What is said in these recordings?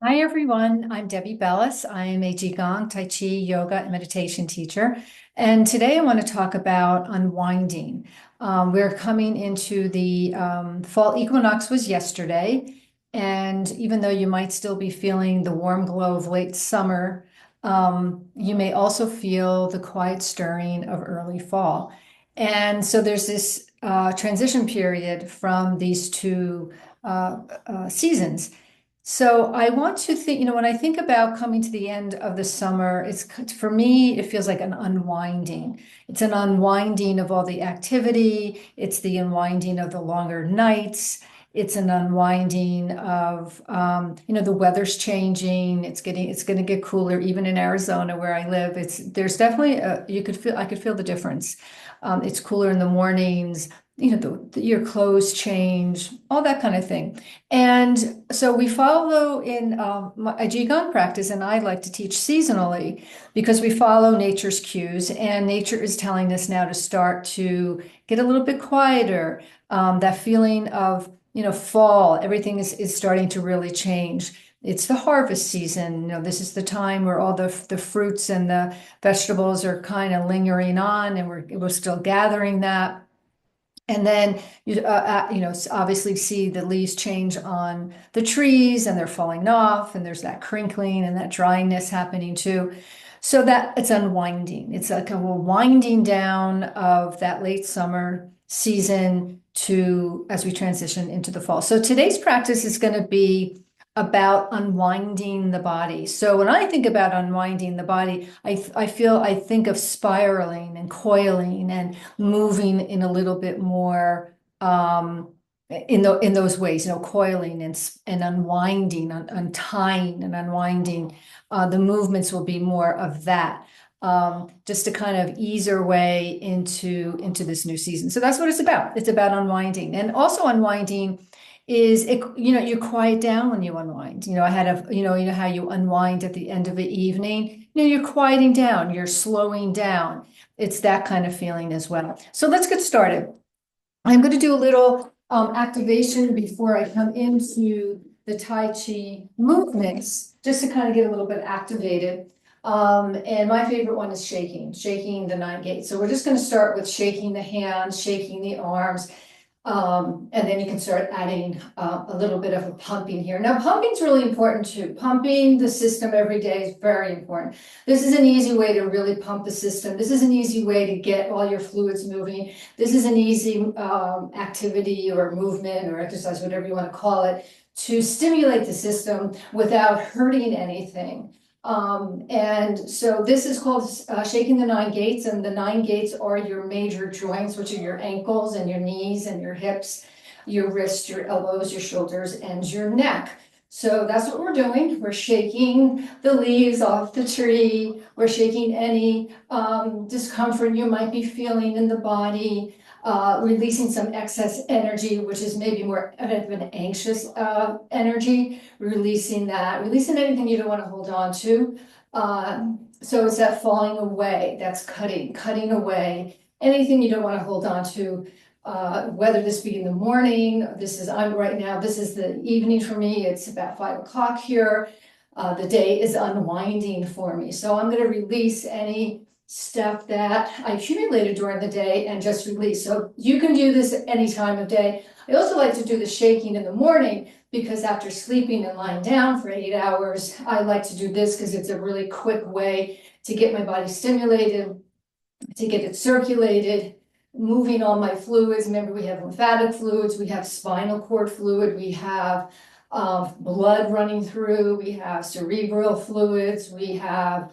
Hi, everyone. I'm Debbie Bellis. I am a Qigong, Tai Chi, yoga, and meditation teacher. And today I want to talk about unwinding. We're coming into the fall equinox was yesterday. And even though you might still be feeling the warm glow of late summer, you may also feel the quiet stirring of early fall. And so there's this transition period from these two seasons. So I want to think, when I think about coming to the end of the summer, it's for me, it feels like an unwinding. It's an unwinding of all the activity. It's the unwinding of the longer nights. It's an unwinding of, the weather's changing. It's going to get cooler, even in Arizona where I live. There's definitely, I could feel the difference. It's cooler in the mornings, your clothes change, all that kind of thing. And so we follow in a Qigong practice, and I like to teach seasonally because we follow nature's cues, and nature is telling us now to start to get a little bit quieter. That feeling of, fall, everything is starting to really change. It's the harvest season. This is the time where all the fruits and the vegetables are kind of lingering on, and we're still gathering that. And then obviously see the leaves change on the trees and they're falling off, and there's that crinkling and that dryness happening too. So that it's unwinding. It's like a winding down of that late summer season to as we transition into the fall. So today's practice is going to be about unwinding the body. So when I think about unwinding the body, I think of spiraling and coiling and moving in a little bit more in those ways, coiling and unwinding, untying and unwinding. The movements will be more of that. Just to kind of ease our way into this new season. So that's what it's about. It's about unwinding, and also unwinding is it, you quiet down when you unwind. I had how you unwind at the end of the evening. You're quieting down, you're slowing down. It's that kind of feeling as well. So let's get started. I'm going to do a little activation before I come into the Tai Chi movements, just to kind of get a little bit activated. And my favorite one is shaking the nine gates. So we're just going to start with shaking the hands, shaking the arms. And then you can start adding a little bit of a pumping here. Now, pumping is really important too. Pumping the system every day is very important. This is an easy way to really pump the system. This is an easy way to get all your fluids moving. This is an easy activity or movement or exercise, whatever you want to call it, to stimulate the system without hurting anything. And so this is called shaking the nine gates, and the nine gates are your major joints, which are your ankles and your knees and your hips, your wrists, your elbows, your shoulders, and your neck. So that's what we're doing. We're shaking the leaves off the tree. We're shaking any discomfort you might be feeling in the body. Releasing some excess energy, which is maybe more of an anxious energy, releasing that, releasing anything you don't want to hold on to. So it's that falling away, that's cutting away anything you don't want to hold on to. Whether this be in the morning, I'm right now, this is the evening for me, it's about 5 o'clock here. The day is unwinding for me. So I'm going to release any stuff that I accumulated during the day and just release. So you can do this at any time of day. I also like to do the shaking in the morning because after sleeping and lying down for 8 hours, I like to do this because it's a really quick way to get my body stimulated, to get it circulated, moving all my fluids. Remember, we have lymphatic fluids, we have spinal cord fluid, we have blood running through, we have cerebral fluids, we have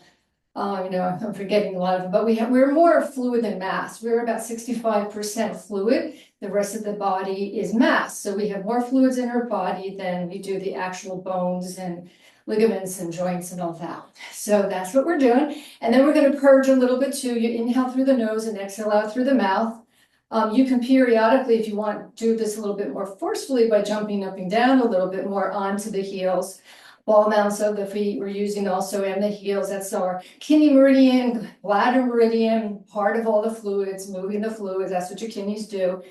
I'm forgetting a lot of them, but we're more fluid than mass. We're about 65% fluid. The rest of the body is mass. So we have more fluids in our body than we do the actual bones and ligaments and joints and all that. So that's what we're doing. And then we're going to purge a little bit too. You inhale through the nose and exhale out through the mouth. You can periodically, if you want, do this a little bit more forcefully by jumping up and down a little bit more onto the heels. Ball mounts of the feet we're using also, and the heels. That's our kidney meridian, bladder meridian, part of all the fluids, moving the fluids. That's what your kidneys do.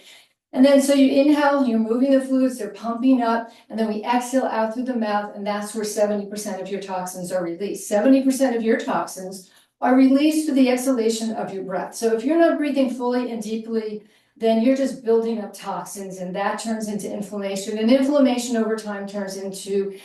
And then so you inhale, you're moving the fluids, they're pumping up, and then we exhale out through the mouth, and that's where 70% of your toxins are released. 70% of your toxins are released through the exhalation of your breath. So if you're not breathing fully and deeply, then you're just building up toxins, and that turns into inflammation. And inflammation over time turns into,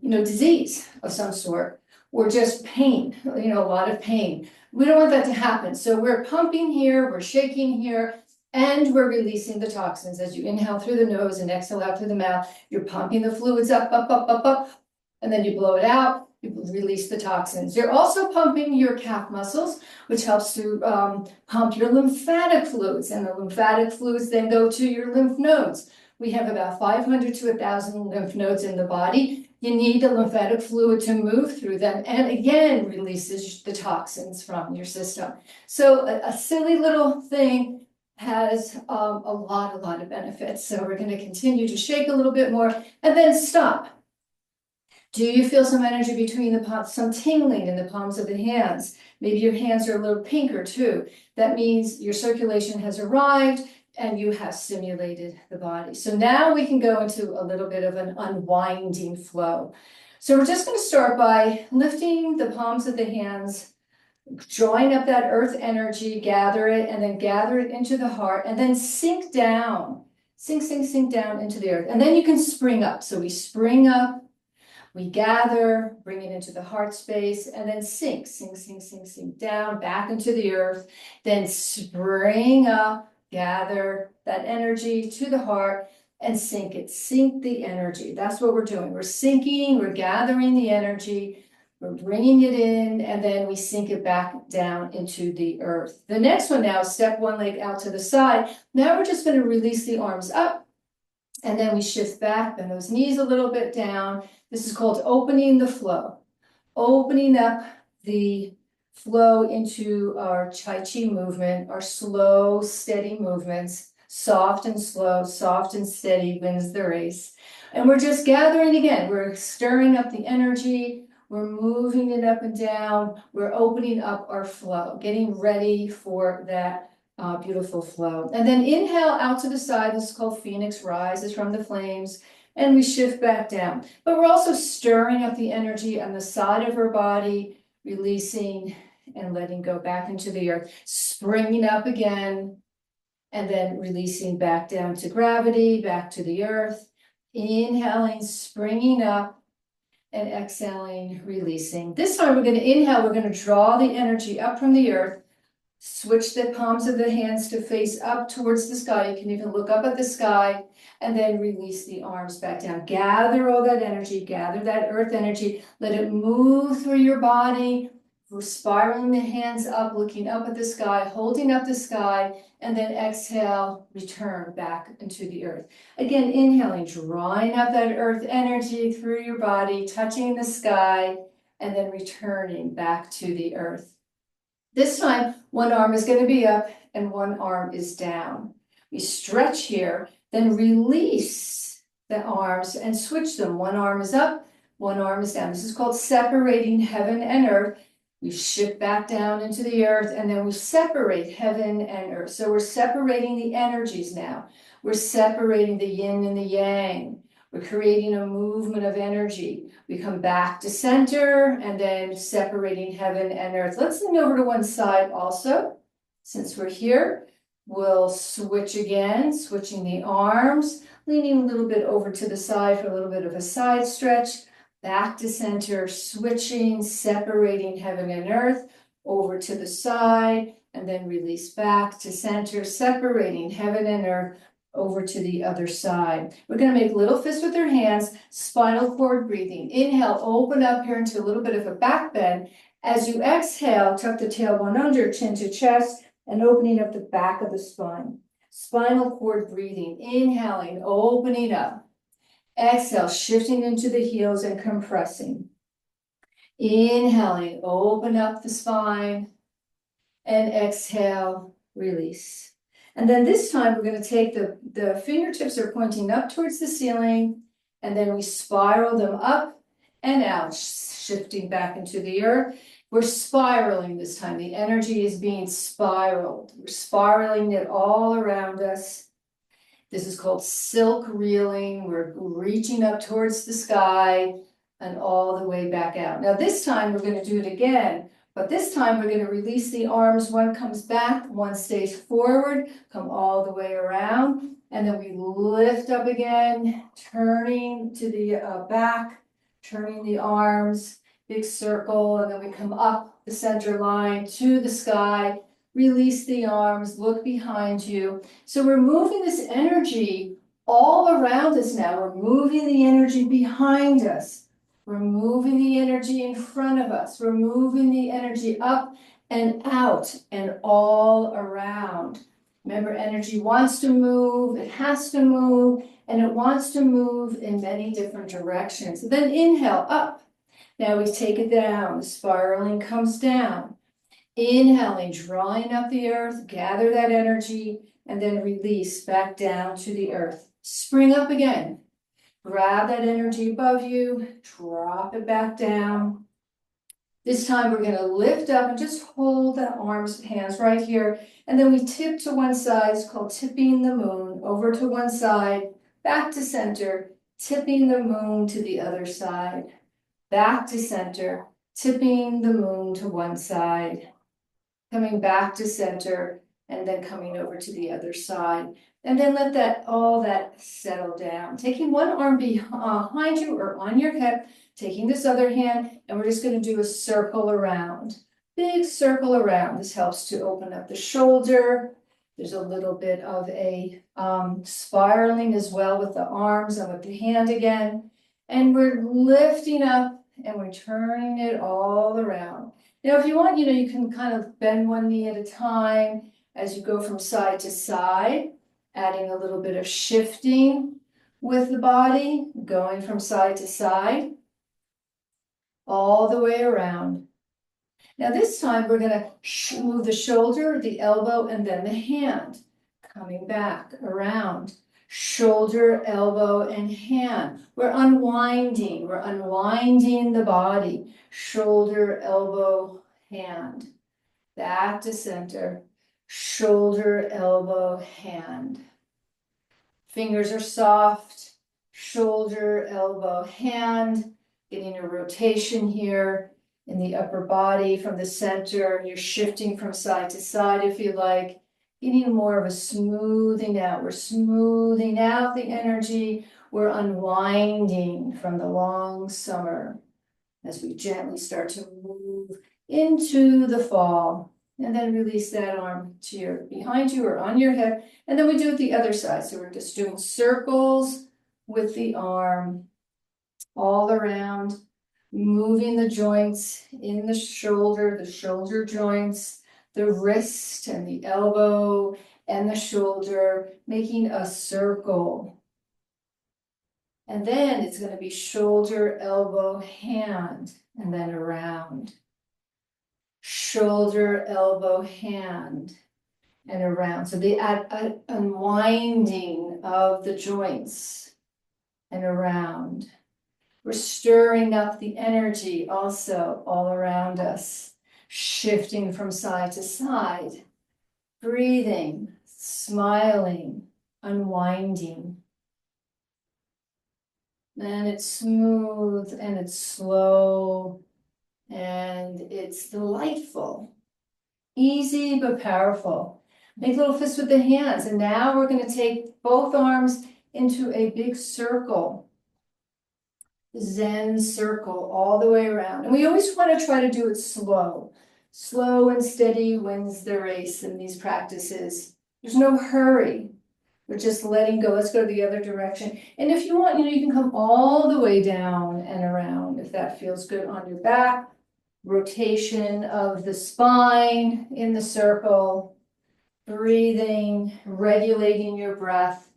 disease of some sort, or just pain, a lot of pain. We don't want that to happen. So we're pumping here, we're shaking here, and we're releasing the toxins. As you inhale through the nose and exhale out through the mouth, you're pumping the fluids up, up, up, up, up, and then you blow it out, you release the toxins. You're also pumping your calf muscles, which helps to pump your lymphatic fluids, and the lymphatic fluids then go to your lymph nodes. We have about 500 to 1,000 lymph nodes in the body. You need the lymphatic fluid to move through them, and again, releases the toxins from your system. So a silly little thing has a lot of benefits. So we're going to continue to shake a little bit more and then stop. Do you feel some energy between the palms, some tingling in the palms of the hands? Maybe your hands are a little pinker too. That means your circulation has arrived and you have stimulated the body. So now we can go into a little bit of an unwinding flow. So we're just going to start by lifting the palms of the hands, drawing up that earth energy, gather it, and then gather it into the heart, and then sink down, sink down into the earth. And then you can spring up. So we spring up, we gather, bring it into the heart space, and then sink down, back into the earth, then spring up, gather that energy to the heart, and sink it, sink the energy. That's what we're doing. We're sinking, we're gathering the energy, we're bringing it in, and then we sink it back down into the earth. The next one now, step one leg out to the side. Now we're just going to release the arms up, and then we shift back, bend those knees a little bit down. This is called opening the flow. Opening up the flow into our Tai Chi movement, our slow, steady movements. Soft and slow, soft and steady wins the race. And we're just gathering again. We're stirring up the energy. We're moving it up and down. We're opening up our flow, getting ready for that beautiful flow. And then inhale out to the side. This is called Phoenix Rises from the flames. And we shift back down. But we're also stirring up the energy on the side of our body, releasing and letting go back into the earth, springing up again, and then releasing back down to gravity, back to the earth. Inhaling, springing up, and exhaling, releasing. This time we're going to inhale, we're going to draw the energy up from the earth, switch the palms of the hands to face up towards the sky. You can even look up at the sky, and then release the arms back down. Gather all that energy, gather that earth energy, let it move through your body. We're spiraling the hands up, looking up at the sky, holding up the sky, and then exhale, return back into the earth. Again, inhaling, drawing up that earth energy through your body, touching the sky, and then returning back to the earth. This time, one arm is going to be up and one arm is down. We stretch here, then release the arms and switch them. One arm is up, one arm is down. This is called separating heaven and earth. We shift back down into the earth, and then we separate heaven and earth. So we're separating the energies now. We're separating the yin and the yang. We're creating a movement of energy. We come back to center, and then separating heaven and earth. Let's lean over to one side also. Since we're here, we'll switch again, switching the arms, leaning a little bit over to the side for a little bit of a side stretch. Back to center, switching, separating heaven and earth, over to the side, and then release back to center, separating heaven and earth, over to the other side. We're going to make little fists with our hands, spinal cord breathing. Inhale, open up here into a little bit of a back bend. As you exhale, tuck the tailbone under, chin to chest, and opening up the back of the spine. Spinal cord breathing, inhaling, opening up. Exhale, shifting into the heels and compressing. Inhaling, open up the spine, and exhale, release. And then this time we're going to take the fingertips are pointing up towards the ceiling, and then we spiral them up and out, shifting back into the earth. We're spiraling this time. The energy is being spiraled. We're spiraling it all around us. This is called silk reeling. We're reaching up towards the sky and all the way back out. Now this time we're going to do it again, but this time we're going to release the arms. One comes back, one stays forward, come all the way around, and then we lift up again, turning to the back, turning the arms, big circle, and then we come up the center line to the sky, release the arms, look behind you. So we're moving this energy all around us now. We're moving the energy behind us. We're moving the energy in front of us. We're moving the energy up and out and all around. Remember, energy wants to move, it has to move, and it wants to move in many different directions. And then inhale, up. Now we take it down, spiraling comes down. Inhaling, drawing up the earth, gather that energy, and then release back down to the earth. Spring up again. Grab that energy above you, drop it back down. This time we're going to lift up and just hold the arms, hands right here. And then we tip to one side. It's called tipping the moon. Over to one side, back to center, tipping the moon to the other side. Back to center, tipping the moon to one side. Coming back to center, and then coming over to the other side. And then let all that settle down. Taking one arm behind you or on your hip, taking this other hand, and we're just going to do a circle around. Big circle around. This helps to open up the shoulder. There's a little bit of a spiraling as well with the arms and with the hand again. And we're lifting up and we're turning it all around. Now, if you want, you can kind of bend one knee at a time as you go from side to side, adding a little bit of shifting with the body, going from side to side, all the way around. Now this time we're going to move the shoulder, the elbow, and then the hand, coming back around. Shoulder, elbow, and hand. We're unwinding the body. Shoulder, elbow, hand. Back to center. Shoulder, elbow, hand. Fingers are soft. Shoulder, elbow, hand. Getting a rotation here in the upper body from the center. You're shifting from side to side if you like. Getting more of a smoothing out. We're smoothing out the energy. We're unwinding from the long summer as we gently start to move into the fall. And then release that arm to your behind you or on your hip. And then we do it the other side. So we're just doing circles with the arm all around, moving the joints in the shoulder joints, the wrist and the elbow and the shoulder, making a circle. And then it's going to be shoulder, elbow, hand, and then around. Shoulder, elbow, hand, and around. So the unwinding of the joints and around. We're stirring up the energy also all around us, shifting from side to side, breathing, smiling, unwinding. And it's smooth and it's slow and it's delightful, easy but powerful. Make little fists with the hands. And now we're going to take both arms into a big circle. Zen circle all the way around. And we always want to try to do it slow. Slow and steady wins the race in these practices. There's no hurry. We're just letting go. Let's go the other direction. And if you want, you can come all the way down and around if that feels good on your back. Rotation of the spine in the circle. Breathing, regulating your breath.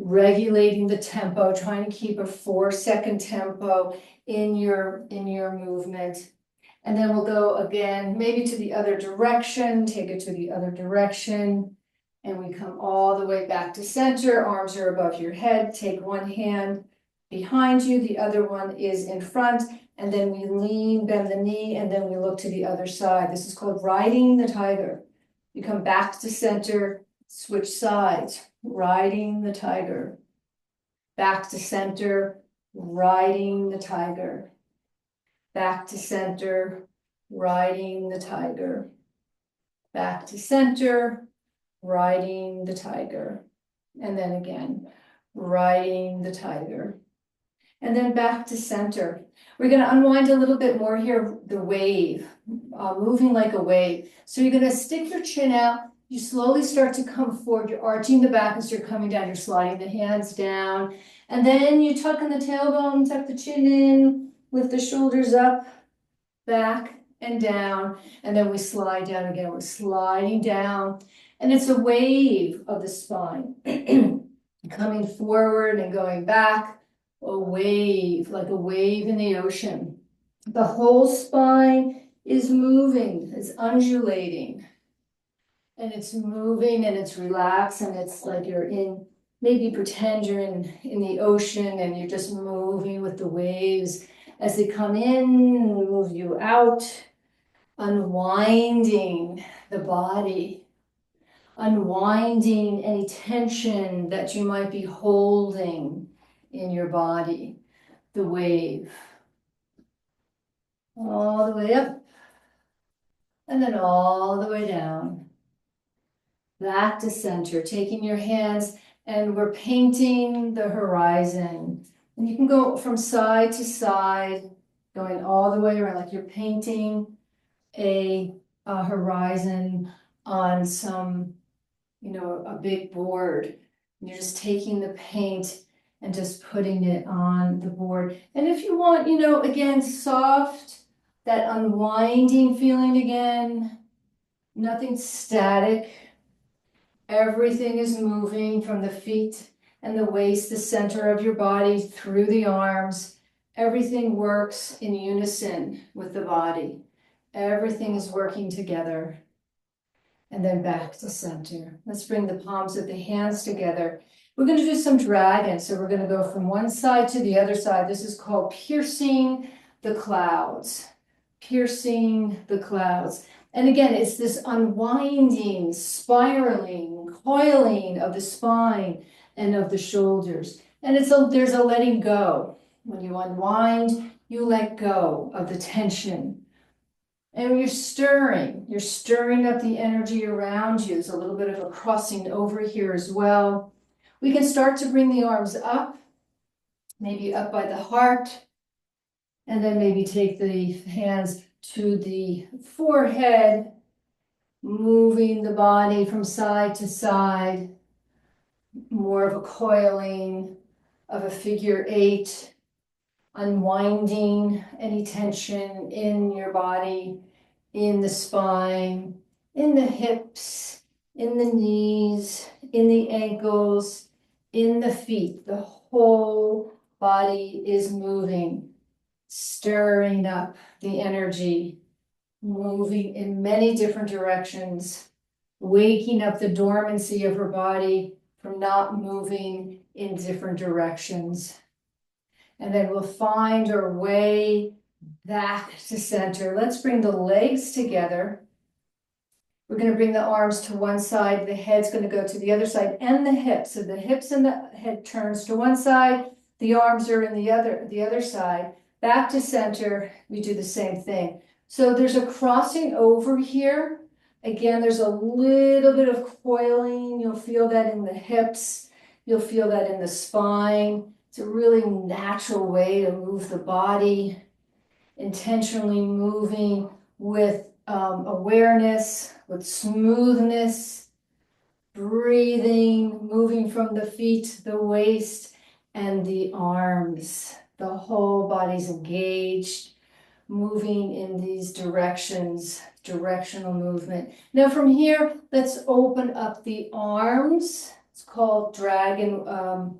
Regulating the tempo, trying to keep a 4-second tempo in your movement. And then we'll go again, maybe to the other direction, take it to the other direction. And we come all the way back to center. Arms are above your head. Take one hand behind you. The other one is in front. And then we lean, bend the knee, and then we look to the other side. This is called riding the tiger. You come back to center, switch sides. riding the tiger. Back to center, riding the tiger. Back to center, riding the tiger. Back to center, riding the tiger. And then again, riding the tiger. And then back to center. We're going to unwind a little bit more here, the wave, moving like a wave. So you're going to stick your chin out. You slowly start to come forward. You're arching the back as you're coming down. You're sliding the hands down. And then you tuck in the tailbone, tuck the chin in, lift the shoulders up, back and down. And then we slide down again. We're sliding down. And it's a wave of the spine. Coming forward and going back. A wave, like a wave in the ocean. The whole spine is moving, it's undulating. And it's moving and it's relaxed and it's like you're in, maybe pretend you're in the ocean and you're just moving with the waves as they come in, move you out, unwinding the body, unwinding any tension that you might be holding in your body, the wave, all the way up, and then all the way down. Back to center, taking your hands, and we're painting the horizon. And you can go from side to side, going all the way around, like you're painting a horizon on some, a big board. And you're just taking the paint and just putting it on the board. And if you want, again, soft, that unwinding feeling again, nothing static. Everything is moving from the feet and the waist, the center of your body, through the arms. Everything works in unison with the body. Everything is working together. And then back to center. Let's bring the palms of the hands together. We're going to do some dragon. So we're going to go from one side to the other side. This is called piercing the clouds. Piercing the clouds. And again, it's this unwinding, spiraling, coiling of the spine and of the shoulders. And there's a letting go. When you unwind, you let go of the tension. And you're stirring up the energy around you. There's a little bit of a crossing over here as well. We can start to bring the arms up, maybe up by the heart, and then maybe take the hands to the forehead, moving the body from side to side, more of a coiling of a figure eight, unwinding any tension in your body, in the spine, in the hips, in the knees, in the ankles, in the feet. The whole body is moving, stirring up the energy, moving in many different directions, waking up the dormancy of her body from not moving in different directions. And then we'll find our way back to center. Let's bring the legs together. We're going to bring the arms to one side. The head's going to go to the other side, and the hips. So the hips and the head turns to one side. The arms are in the other side. Back to center. We do the same thing. So there's a crossing over here. Again, there's a little bit of coiling. You'll feel that in the hips. You'll feel that in the spine. It's a really natural way to move the body, intentionally moving with awareness, with smoothness, breathing, moving from the feet, the waist, and the arms. The whole body's engaged, moving in these directions, directional movement. Now from here, let's open up the arms. It's called dragon,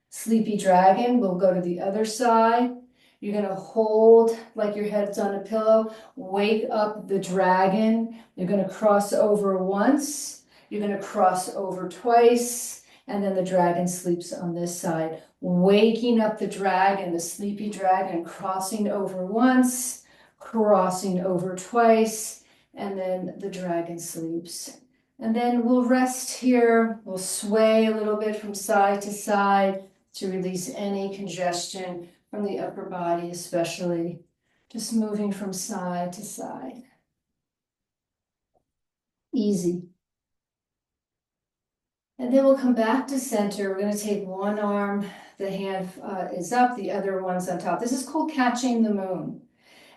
sleepy dragon. We'll go to the other side. You're going to hold like your head's on a pillow. Wake up the dragon. You're going to cross over once. You're going to cross over twice. And then the dragon sleeps on this side. Waking up the dragon, the sleepy dragon, crossing over once, crossing over twice, and then the dragon sleeps. And then we'll rest here. We'll sway a little bit from side to side to release any congestion from the upper body, especially. Just moving from side to side. Easy. And then we'll come back to center. We're going to take one arm, the hand is up, the other one's on top. This is called catching the moon.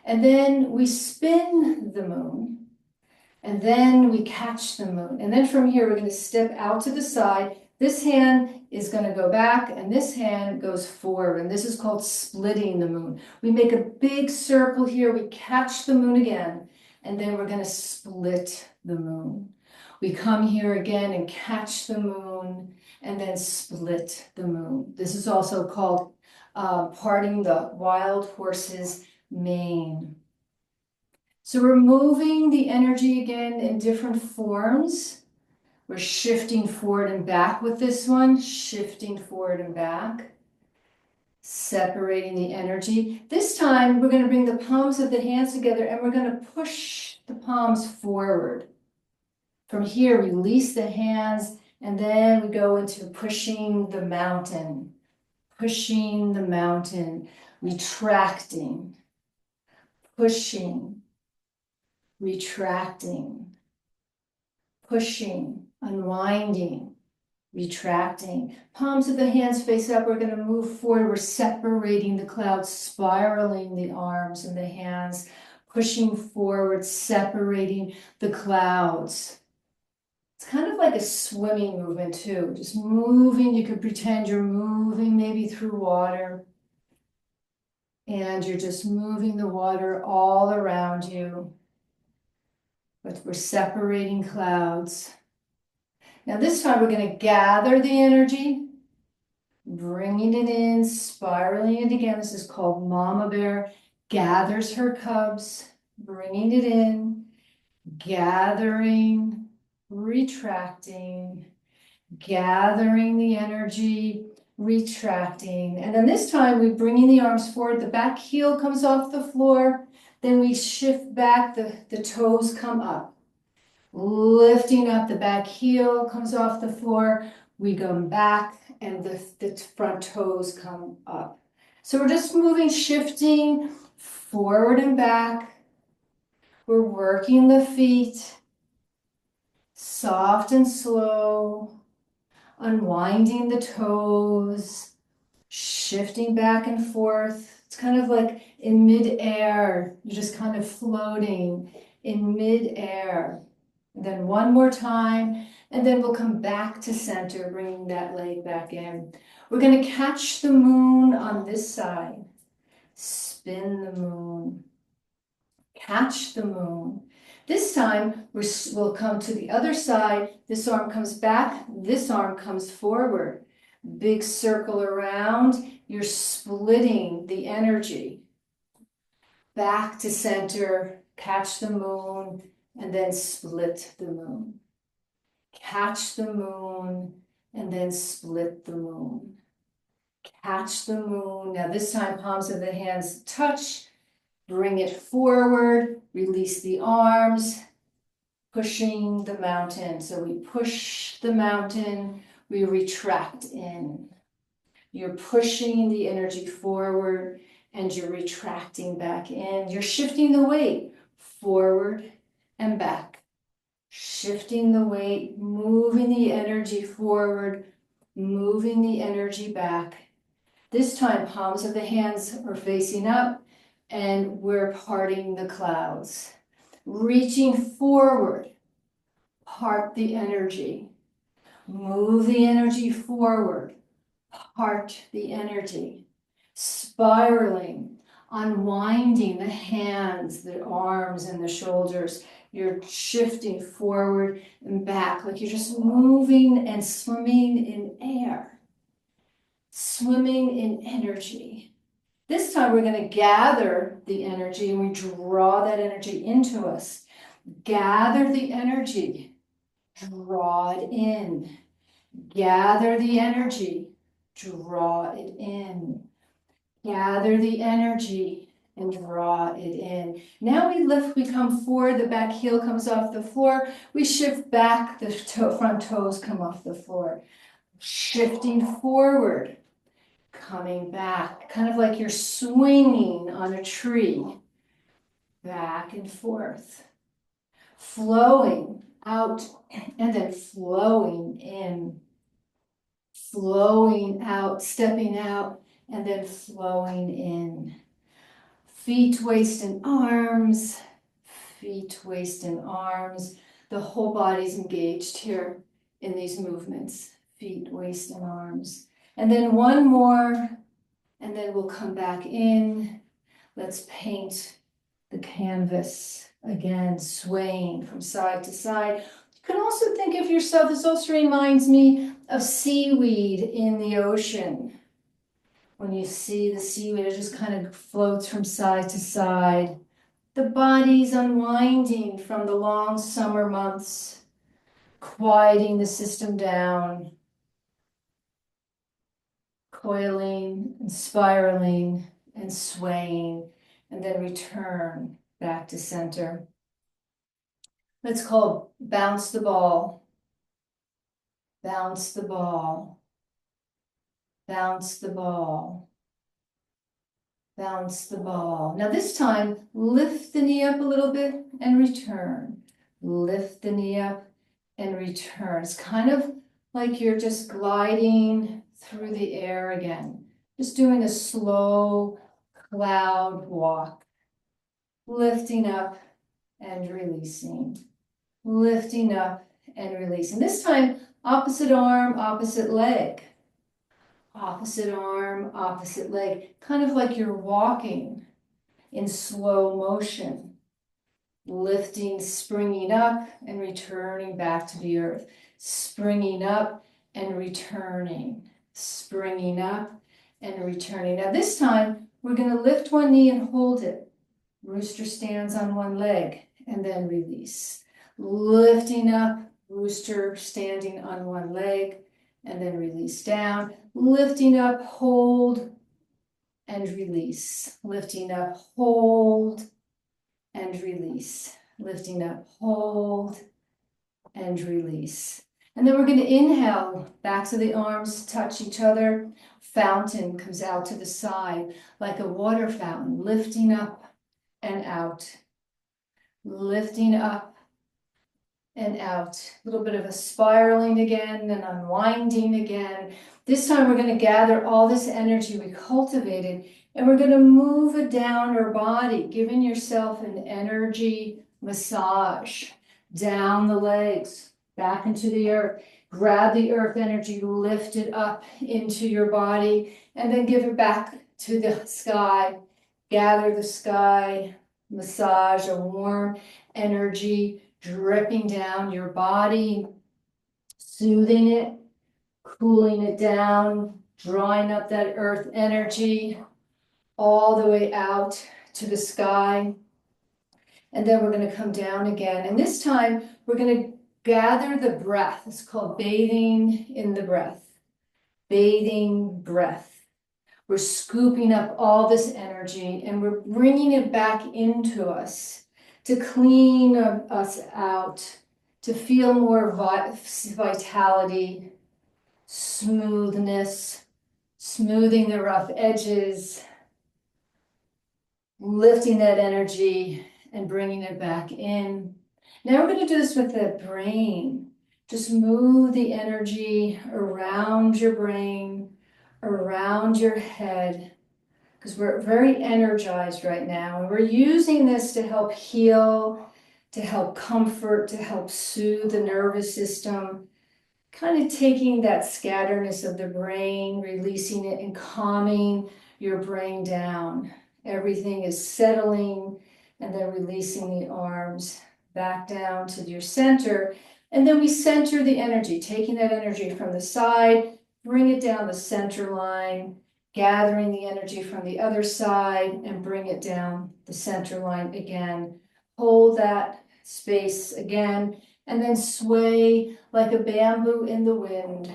And then we spin the moon, and then we catch the moon. And then from here, we're going to step out to the side. This hand is going to go back, and this hand goes forward. And this is called splitting the moon. We make a big circle here. We catch the moon again, and then we're going to split the moon. We come here again and catch the moon and then split the moon. This is also called parting the wild horse's mane. So we're moving the energy again in different forms. We're shifting forward and back with this one, shifting forward and back, separating the energy. This time we're going to bring the palms of the hands together and we're going to push the palms forward. From here, release the hands, and then we go into pushing the mountain, retracting, pushing, retracting, pushing, unwinding, retracting. Palms of the hands face up. We're going to move forward. We're separating the clouds, spiraling the arms and the hands, pushing forward, separating the clouds. It's kind of like a swimming movement too, just moving. You could pretend you're moving maybe through water, and you're just moving the water all around you, but we're separating clouds. Now this time we're going to gather the energy, bringing it in, spiraling it again. This is called Mama Bear gathers her cubs, bringing it in, gathering, retracting, gathering the energy, retracting. And then this time we're bringing the arms forward. The back heel comes off the floor. Then we shift back, the toes come up. Lifting up, the back heel comes off the floor. We go back and the front toes come up. So we're just moving, shifting forward and back. We're working the feet. Soft and slow, unwinding the toes, shifting back and forth. It's kind of like in midair, you're just kind of floating in midair. And then one more time, and then we'll come back to center, bringing that leg back in. We're going to catch the moon on this side, spin the moon, catch the moon. This time, we'll come to the other side. This arm comes back, this arm comes forward. Big circle around. You're splitting the energy. Back to center, catch the moon, and then split the moon. Catch the moon, and then split the moon. Catch the moon. Now this time, palms of the hands touch. Bring it forward, release the arms, pushing the mountain. So we push the mountain, we retract in. You're pushing the energy forward and you're retracting back in. You're shifting the weight forward and back. Shifting the weight, moving the energy forward, moving the energy back. This time, palms of the hands are facing up, and we're parting the clouds. Reaching forward, part the energy. Move the energy forward, part the energy. Spiraling, unwinding the hands, the arms, and the shoulders. You're shifting forward and back, like you're just moving and swimming in air. Swimming in energy. This time we're going to gather the energy and we draw that energy into us. Gather the energy, draw it in. Gather the energy, draw it in. Gather the energy, and draw it in. Now we lift, we come forward, the back heel comes off the floor. We shift back, the front toes come off the floor. Shifting forward, coming back, kind of like you're swinging on a tree. Back and forth. Flowing out and then flowing in. Flowing out, stepping out, and then flowing in. Feet, waist, and arms. Feet, waist, and arms. The whole body's engaged here in these movements. Feet, waist, and arms. And then one more, and then we'll come back in. Let's paint the canvas again, swaying from side to side. You can also think of yourself, this also reminds me of seaweed in the ocean. When you see the seaweed, it just kind of floats from side to side. The body's unwinding from the long summer months, quieting the system down, coiling and spiraling and swaying, and then return back to center. Let's call bounce the ball, bounce the ball, bounce the ball, bounce the ball. Now this time, lift the knee up a little bit and return. Lift the knee up and return. It's kind of like you're just gliding through the air again. Just doing a slow cloud walk. Lifting up and releasing. Lifting up and releasing. This time, opposite arm, opposite leg. Opposite arm, opposite leg. Kind of like you're walking in slow motion. Lifting, springing up and returning back to the earth. Springing up and returning. Springing up and returning. Now this time, we're going to lift one knee and hold it. Rooster stands on one leg and then release. Lifting up, rooster standing on one leg and then release down. Lifting up, hold and release. Lifting up, hold and release. Lifting up, hold and release. And then we're going to inhale, backs of the arms touch each other. Fountain comes out to the side like a water fountain, lifting up and out, lifting up and out. A little bit of a spiraling again and unwinding again. This time we're going to gather all this energy we cultivated and we're going to move it down your body, giving yourself an energy massage down the legs, back into the earth. Grab the earth energy, lift it up into your body, and then give it back to the sky. Gather the sky, massage a warm energy dripping down your body, soothing it, cooling it down, drawing up that earth energy all the way out to the sky. And then we're going to come down again. And this time we're going to gather the breath. It's called bathing in the breath. Bathing breath. We're scooping up all this energy and we're bringing it back into us to clean us out, to feel more vitality, smoothness, smoothing the rough edges, lifting that energy and bringing it back in. Now we're going to do this with the brain. Just move the energy around your brain, around your head, because we're very energized right now. And we're using this to help heal, to help comfort, to help soothe the nervous system, kind of taking that scatterness of the brain, releasing it and calming your brain down. Everything is settling and then releasing the arms back down to your center. And then we center the energy, taking that energy from the side, bring it down the center line, gathering the energy from the other side and bring it down the center line again. Hold that space again and then sway like a bamboo in the wind,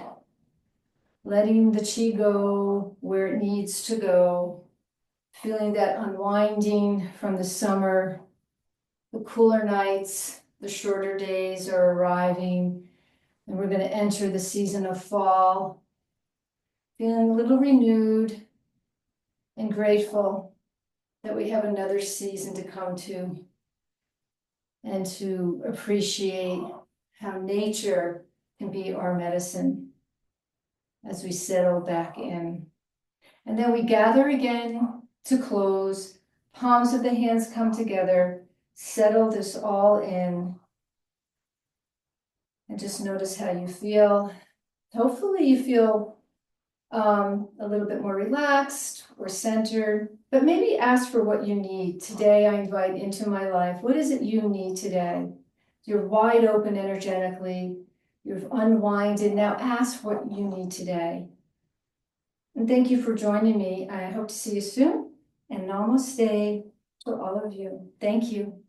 letting the chi go where it needs to go, feeling that unwinding from the summer. The cooler nights, the shorter days are arriving, and we're going to enter the season of fall, feeling a little renewed and grateful that we have another season to come to and to appreciate how nature can be our medicine as we settle back in. And then we gather again to close, palms of the hands come together, settle this all in, and just notice how you feel. Hopefully you feel a little bit more relaxed or centered, but maybe ask for what you need. Today I invite into my life, what is it you need today? You're wide open energetically, you've unwinded, now ask what you need today. And thank you for joining me. I hope to see you soon, and namaste to all of you. Thank you.